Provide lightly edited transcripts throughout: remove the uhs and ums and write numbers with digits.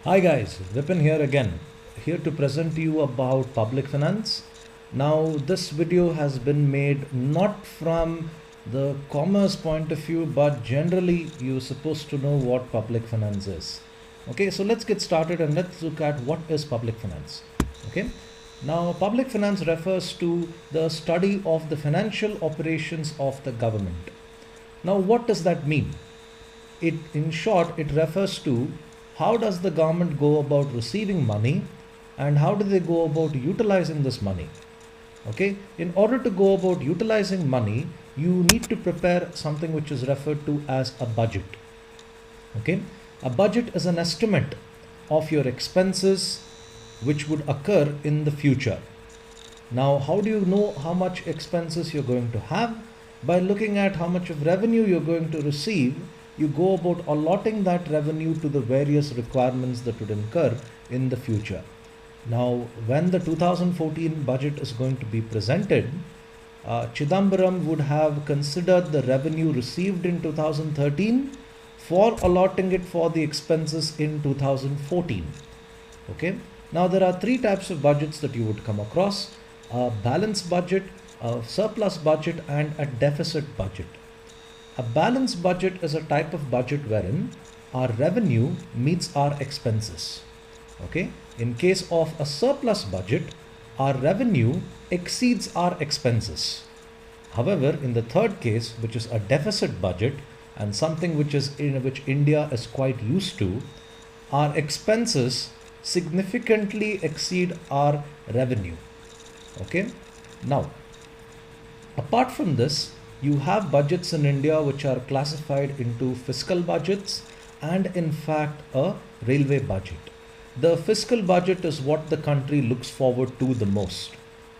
Hi guys, Vipin here again, here to present to you about public finance. Now this video has been made not from the commerce point of view, but generally you're supposed to know what public finance is. Okay, so let's get started and let's look at what is public finance. Okay, now public finance refers to the study of the financial operations of the government. Now what does that mean? In short, it refers to how does the government go about receiving money and how do they go about utilizing this money. Okay, in order to go about utilizing money, you need to prepare something which is referred to as a budget. Okay, a budget is an estimate of your expenses which would occur in the future. Now, how do you know how much expenses you're going to have? By looking at how much of revenue you're going to receive, you go about allotting that revenue to the various requirements that would incur in the future. Now, when the 2014 budget is going to be presented, Chidambaram would have considered the revenue received in 2013 for allotting it for the expenses in 2014. Okay. Now, there are three types of budgets that you would come across: a balanced budget, a surplus budget, and a deficit budget. A balanced budget is a type of budget wherein our revenue meets our expenses. Okay. In case of a surplus budget, our revenue exceeds our expenses. However, in the third case, which is a deficit budget and something which India is quite used to, our expenses significantly exceed our revenue. Okay. Now, apart from this, you have budgets in India which are classified into fiscal budgets and in fact a railway budget. The fiscal budget is what the country looks forward to the most.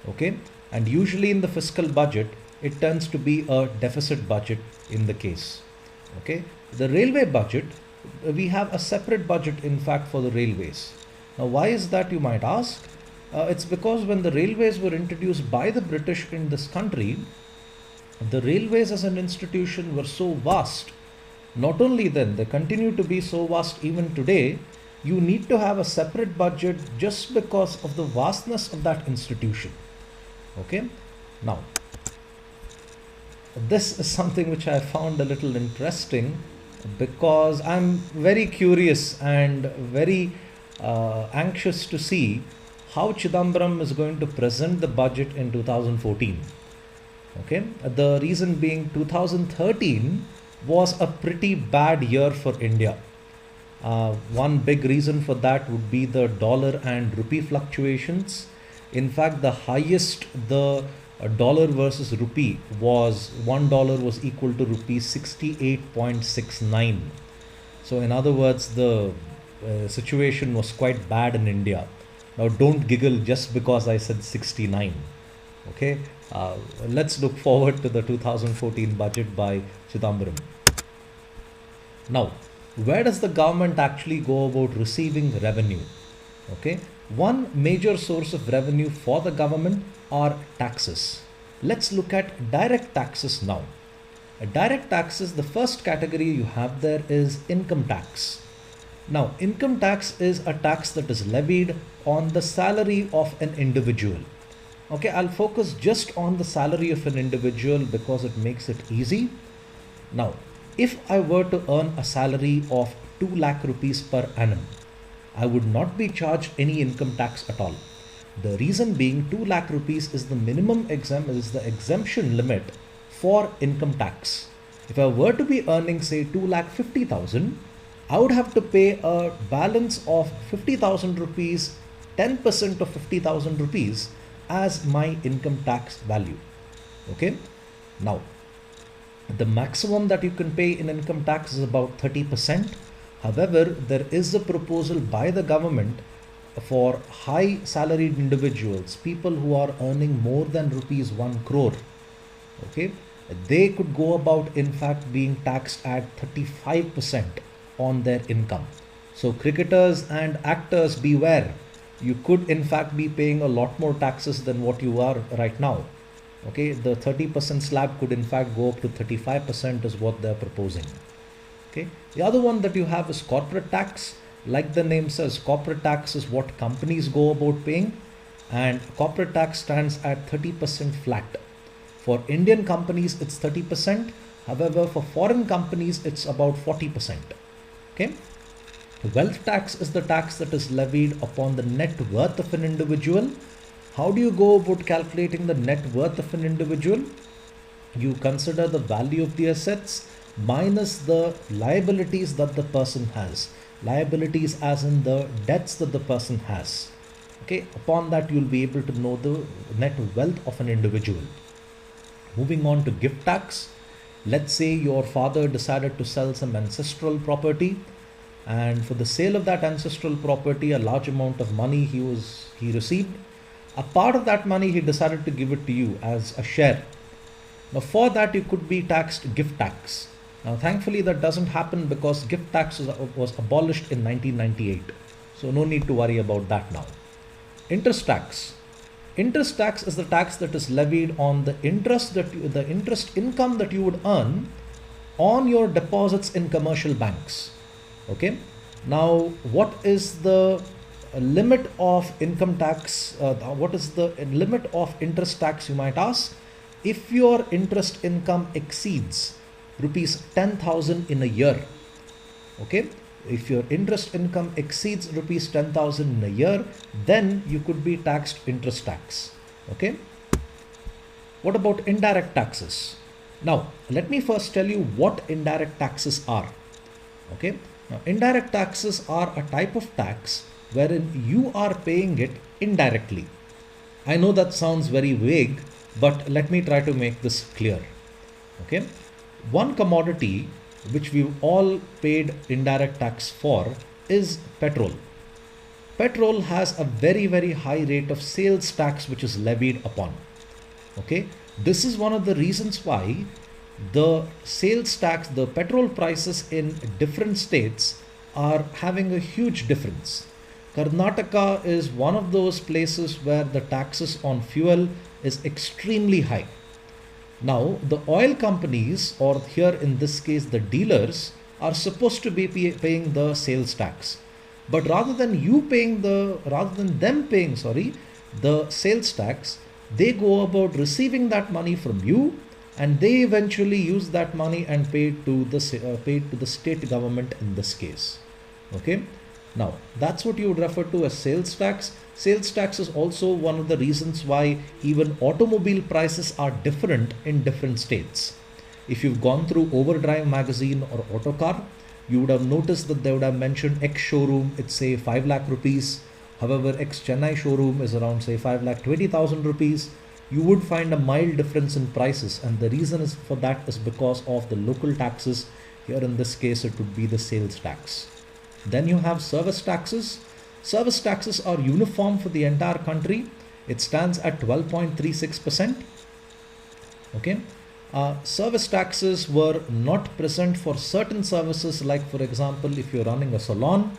Okay, and usually in the fiscal budget it tends to be a deficit budget in the case. Okay, the railway budget, we have a separate budget in fact for the railways. Now why is that, you might ask? It's because when the railways were introduced by the British in this country, the railways as an institution were so vast. Not only then, they continue to be so vast even today. You need to have a separate budget just because of the vastness of that institution. Okay. Now, this is something which I found a little interesting because I'm very curious and very anxious to see how Chidambaram is going to present the budget in 2014. Okay, the reason being 2013 was a pretty bad year for India. One big reason for that would be the dollar and rupee fluctuations. In fact, the highest the dollar versus rupee was, $1 was equal to rupees 68.69. So in other words, the situation was quite bad in India. Now don't giggle just because I said 69. Okay, let's look forward to the 2014 budget by Chidambaram. Now, where does the government actually go about receiving revenue? Okay, one major source of revenue for the government are taxes. Let's look at direct taxes now. Direct taxes, the first category you have there is income tax. Now, income tax is a tax that is levied on the salary of an individual. Okay, I'll focus just on the salary of an individual because it makes it easy. Now, if I were to earn a salary of 2 lakh rupees per annum, I would not be charged any income tax at all. The reason being 2 lakh rupees is the minimum exemption limit for income tax. If I were to be earning say 2,50,000, I would have to pay a balance of 50,000 rupees, 10% of 50,000 rupees as my income tax value. Okay, now the maximum that you can pay in income tax is about 30%. However, there is a proposal by the government for high salaried individuals, people who are earning more than rupees 1 crore. Okay, they could go about in fact being taxed at 35% on their income. So cricketers and actors, beware. You could in fact be paying a lot more taxes than what you are right now. Okay, the 30% slab could in fact go up to 35% is what they're proposing. Okay, the other one that you have is corporate tax. Like the name says, corporate tax is what companies go about paying, and corporate tax stands at 30% flat. For Indian companies, it's 30%. However, for foreign companies, it's about 40%. Okay. Wealth tax is the tax that is levied upon the net worth of an individual. How do you go about calculating the net worth of an individual? You consider the value of the assets minus the liabilities that the person has. Liabilities as in the debts that the person has. Okay, upon that you'll be able to know the net wealth of an individual. Moving on to gift tax. Let's say your father decided to sell some ancestral property, and for the sale of that ancestral property, a large amount of money he received. A part of that money he decided to give it to you as a share. Now for that you could be taxed gift tax. Now thankfully that doesn't happen because gift tax was abolished in 1998. So no need to worry about that now. Interest tax. Interest tax is the tax that is levied on the interest income that you would earn on your deposits in commercial banks. Okay. Now what is the limit of income tax? What is the limit of interest tax, you might ask? If your interest income exceeds rupees 10,000 in a year, okay, if your interest income exceeds rupees 10,000 in a year, then you could be taxed interest tax. Okay. What about indirect taxes? Now let me first tell you what indirect taxes are. Okay. Now indirect taxes are a type of tax wherein you are paying it indirectly. I know that sounds very vague, but let me try to make this clear. Okay. One commodity which we've all paid indirect tax for is petrol. Petrol has a very, very high rate of sales tax which is levied upon. Okay. This is one of the reasons why the sales tax, the petrol prices in different states are having a huge difference. Karnataka is one of those places where the taxes on fuel is extremely high. Now, the oil companies, or here in this case the dealers, are supposed to be paying the sales tax. But rather than them paying the sales tax, they go about receiving that money from you, and they eventually use that money and pay to the state government in this case. Okay. Now, that's what you would refer to as sales tax. Sales tax is also one of the reasons why even automobile prices are different in different states. If you've gone through Overdrive magazine or Autocar, you would have noticed that they would have mentioned X showroom, it's say 5 lakh rupees. However, X Chennai showroom is around say 5,20,000 rupees. You would find a mild difference in prices, and the reason for that is because of the local taxes. Here in this case, it would be the sales tax. Then you have service taxes. Service taxes are uniform for the entire country. It stands at 12.36%. Okay. Service taxes were not present for certain services, like for example, if you're running a salon,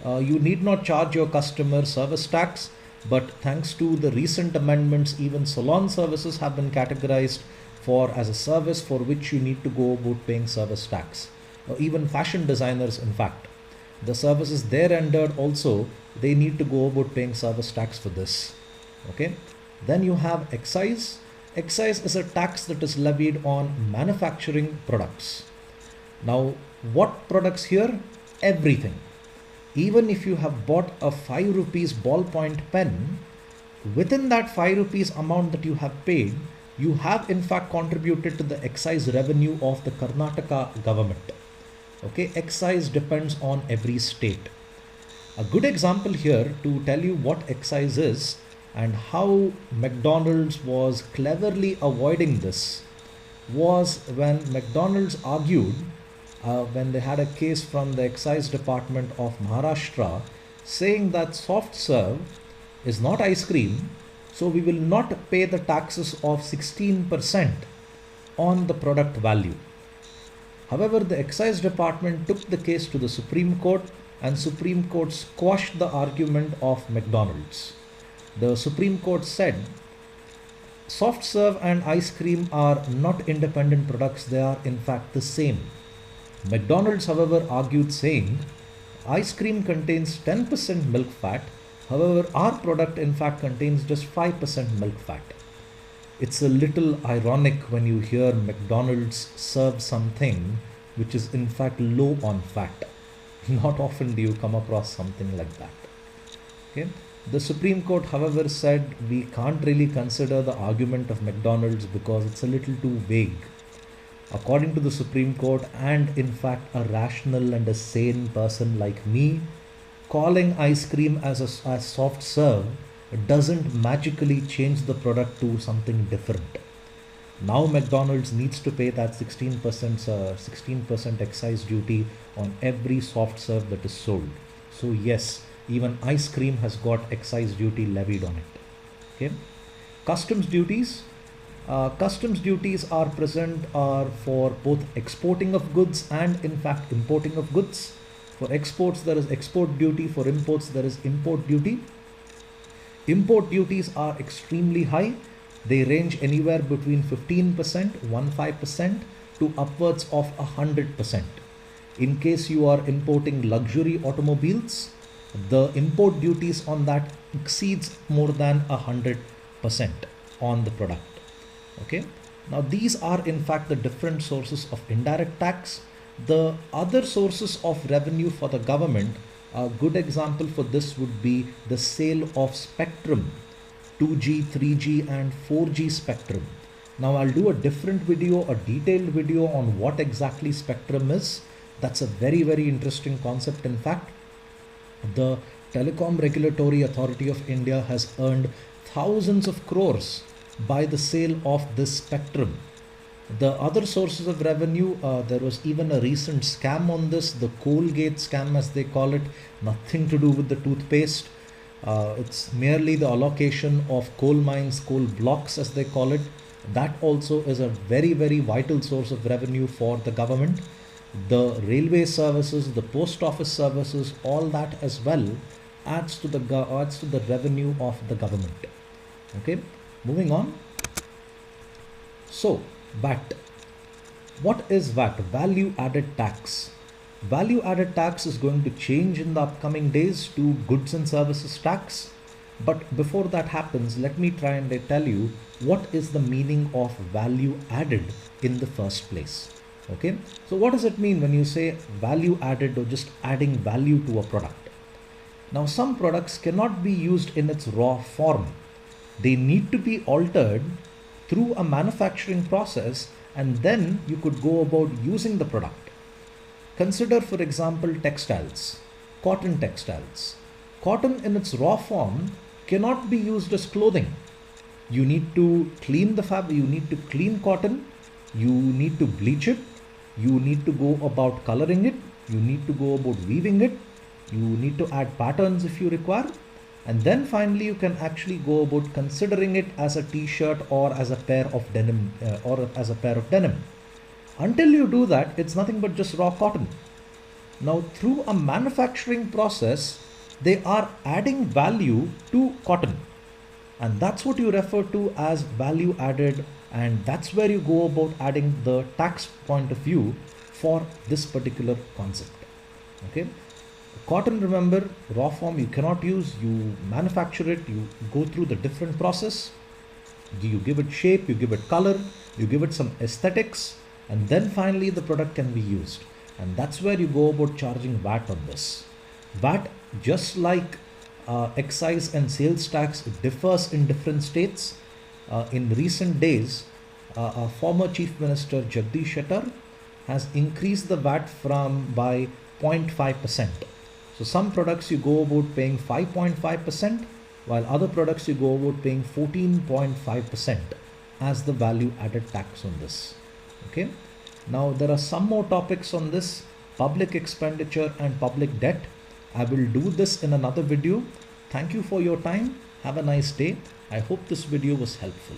you need not charge your customer service tax. But thanks to the recent amendments, even salon services have been categorized as a service for which you need to go about paying service tax. Or even fashion designers, in fact, the services they're rendered also, they need to go about paying service tax for this. Okay. Then you have excise. Excise is a tax that is levied on manufacturing products. Now, what products here? Everything. Even if you have bought a 5 rupees ballpoint pen, within that 5 rupees amount that you have paid, you have in fact contributed to the excise revenue of the Karnataka government. Okay, excise depends on every state. A good example here to tell you what excise is and how McDonald's was cleverly avoiding this was when McDonald's argued when they had a case from the excise department of Maharashtra saying that soft serve is not ice cream, so we will not pay the taxes of 16% on the product value. However, the excise department took the case to the Supreme Court, and Supreme Court squashed the argument of McDonald's. The Supreme Court said soft serve and ice cream are not independent products, they are in fact the same. McDonald's, however, argued saying Ice cream contains 10% milk fat. However, our product in fact contains just 5% milk fat. It's a little ironic when you hear McDonald's serve something which is in fact low on fat. Not often do you come across something like that. Okay. The Supreme Court, however, said we can't really consider the argument of McDonald's because it's a little too vague. According to the Supreme Court, and in fact a rational and a sane person like me, calling ice cream as a soft serve doesn't magically change the product to something different. Now McDonald's needs to pay that 16% excise duty on every soft serve that is sold. So yes, even ice cream has got excise duty levied on it. Okay. Customs duties. Customs duties are present for both exporting of goods and in fact importing of goods. For exports there is export duty, for imports there is import duty. Import duties are extremely high. They range anywhere between 15%, to upwards of 100%. In case you are importing luxury automobiles, the import duties on that exceeds more than 100% on the product. Okay. Now these are in fact the different sources of indirect tax. The other sources of revenue for the government, a good example for this would be the sale of spectrum, 2G, 3G and 4G spectrum. Now I'll do a different video, a detailed video on what exactly spectrum is. That's a very, very interesting concept. In fact, the Telecom Regulatory Authority of India has earned thousands of crores by the sale of this spectrum. The other sources of revenue, there was even a recent scam on this, the Colgate scam as they call it, nothing to do with the toothpaste. It's merely the allocation of coal mines, coal blocks as they call it. That also is a very, very vital source of revenue for the government. The railway services, the post office services, all that as well adds to the revenue of the government. Okay, moving on. So VAT. What is VAT? Value added tax. Value added tax is going to change in the upcoming days to goods and services tax. But before that happens, let me try and tell you what is the meaning of value added in the first place. Okay, so what does it mean when you say value added or just adding value to a product? Now some products cannot be used in its raw form. They need to be altered through a manufacturing process, and then you could go about using the product. Consider, for example, textiles, cotton textiles. Cotton in its raw form cannot be used as clothing. You need to clean the fabric, you need to clean cotton, you need to bleach it, you need to go about coloring it, you need to go about weaving it, you need to add patterns if you require, and then finally you can actually go about considering it as a t-shirt or as a pair of denim Until you do that, it's nothing but just raw cotton. Now through a manufacturing process, they are adding value to cotton, and that's what you refer to as value added, and that's where you go about adding the tax point of view for this particular concept. Okay, cotton, remember, raw form you cannot use, you manufacture it, you go through the different process, you give it shape, you give it color, you give it some aesthetics, and then finally the product can be used. And that's where you go about charging VAT on this. VAT, just like excise and sales tax, differs in different states. In recent days, our former Chief Minister Jagdish Shettar has increased the VAT by 0.5%. So some products you go about paying 5.5%, while other products you go about paying 14.5% as the value added tax on this. Okay. Now there are some more topics on this: public expenditure and public debt. I will do this in another video. Thank you for your time. Have a nice day. I hope this video was helpful.